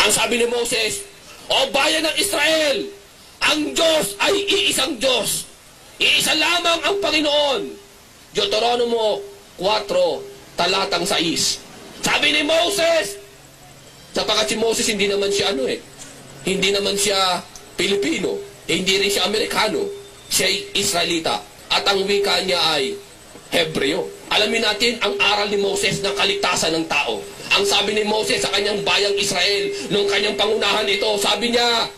Ang sabi ni Moses, o bayan ng Israel, ang Diyos ay iisang Diyos. Iisa lamang ang Panginoon. Deuteronomo 4, talatang 6. Sabi ni Moses, sapagkat si Moses hindi naman siya hindi naman siya Pilipino, hindi rin siya Amerikano, siya ay Israelita. At ang wika niya ay Hebreo. Alamin natin ang aral ni Moses ng kaligtasan ng tao. Ang sabi ni Moses sa kanyang bayang Israel, nung kanyang pangunahan ito, sabi niya,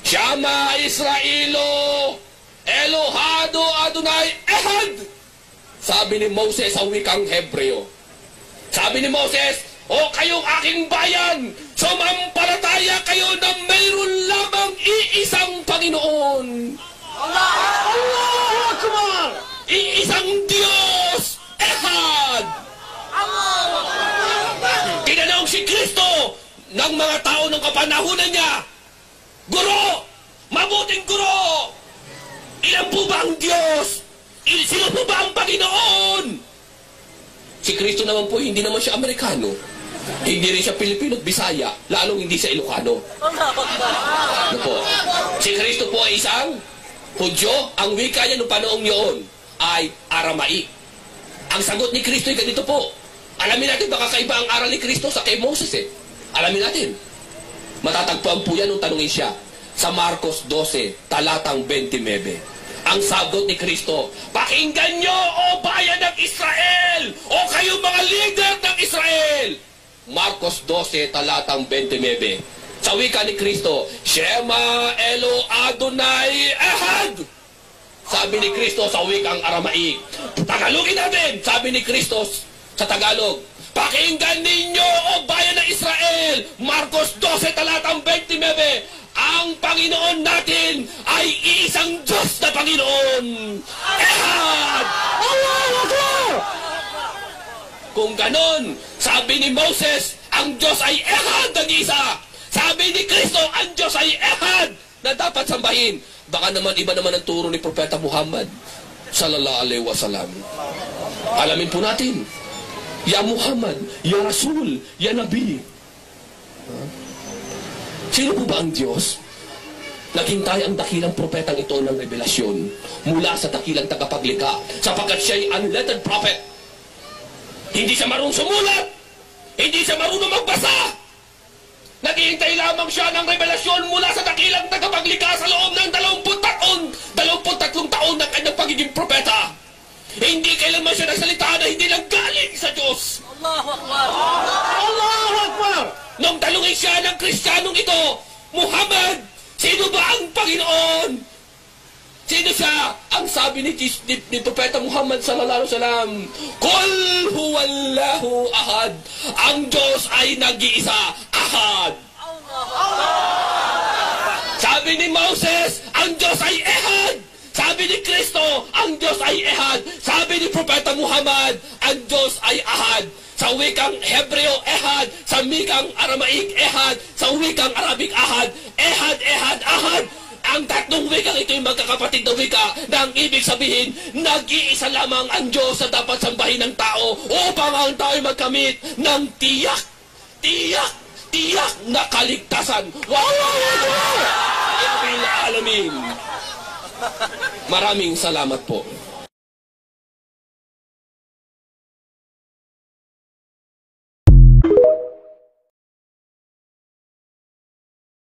Shama Israelo, Elohado Adonai Ehad. Sabi ni Moses sa wikang Hebreo. Sabi ni Moses, o kayong aking bayan, sumampalataya kayo na mayroon lamang iisang Panginoon. Allahu Akbar! Iisang Diyos! Ehad! Tinanong si Kristo ng mga tao ng kapanahunan niya, Guro! Mabuting Guro! Ilan po ba ang Diyos? Sino po ba ang Panginoon? Si Kristo naman po, hindi naman siya Amerikano. Hindi rin siya Pilipino at Bisaya, lalong hindi siya Ilocano. Ano po? Si Kristo po ay isang Hudyo. Ang wika niya noong panoong yun ay Aramaik. Ang sagot ni Kristo ay ganito po. Alamin natin baka kaiba ang aral ni Kristo sa kay Moses Alamin natin. Matatagpuan po yan nung tanungin siya sa Marcos 12, talatang 29. Ang sagot ni Kristo, pakinggan nyo, o bayan ng Israel, o kayong mga leader ng Israel. Marcos 12, talatang 29. Sa wika ni Kristo, Shema Elo Adonai Ehad. Sabi ni Kristo sa wikang Aramaik. Tagalogin natin, sabi ni Kristo sa Tagalog, pakinggan ninyo, o bayan ng Israel. Marcos 12, talatang 29. Ang Panginoon natin ay isang Diyos na Panginoon. Ehad! Allahu Akbar! Kung ganon, sabi ni Moses, ang Diyos ay Ehad ang isa. Sabi ni Kristo, ang Diyos ay Ehad na dapat sambahin. Baka naman iba naman ang turo ni Propeta Muhammad sallallahu alaihi wasallam. Alamin po natin, Ya Muhammad, Ya Rasul, Ya Nabi. Sino po ba ang Diyos? Naghintay ang dakilang propetang ito ng revelasyon mula sa dakilang tagapaglikha, sapagkat siya ay unlettered prophet. Hindi siya marunong sumulat, hindi siya marunong magbasa. Naghihintay lamang siya ng revelasyon mula sa dakilang tagapaglikha sa loob ng 23 taon ng kanyang pagiging propeta. Hindi kailanman siya nagsalita na hindi lang galing sa Diyos. Allahu Akbar! Allahu Akbar! Nung talungin siya ng Kristiyanong ito, Muhammad, sino ba ang Panginoon? Sino siya? Ang sabi ni Propeta Muhammad sallallahu alaihi wasallam, Qul huwallahu ahad. Ang Diyos ay nag-iisa, ahad. Sabi ni Moses, ang Diyos ay ehad. Sabi ni Kristo, ang Diyos ay ehad. Sabi ni Propeta Muhammad, ang Diyos ay ahad. Sa wikang Hebreo, ehad. Sa wikang Aramaik, ehad. Sa wikang Arabic, ahad. Ehad, ehad, ahad. Ang tatlong wikang ito yung magkakapatid na wika na ang ibig sabihin, nag-iisa lamang ang Diyos na dapat sambahin ng tao upang ang tao ay magkamit ng tiyak na kaligtasan. Wow! Ilabil alamin. Maraming salamat po.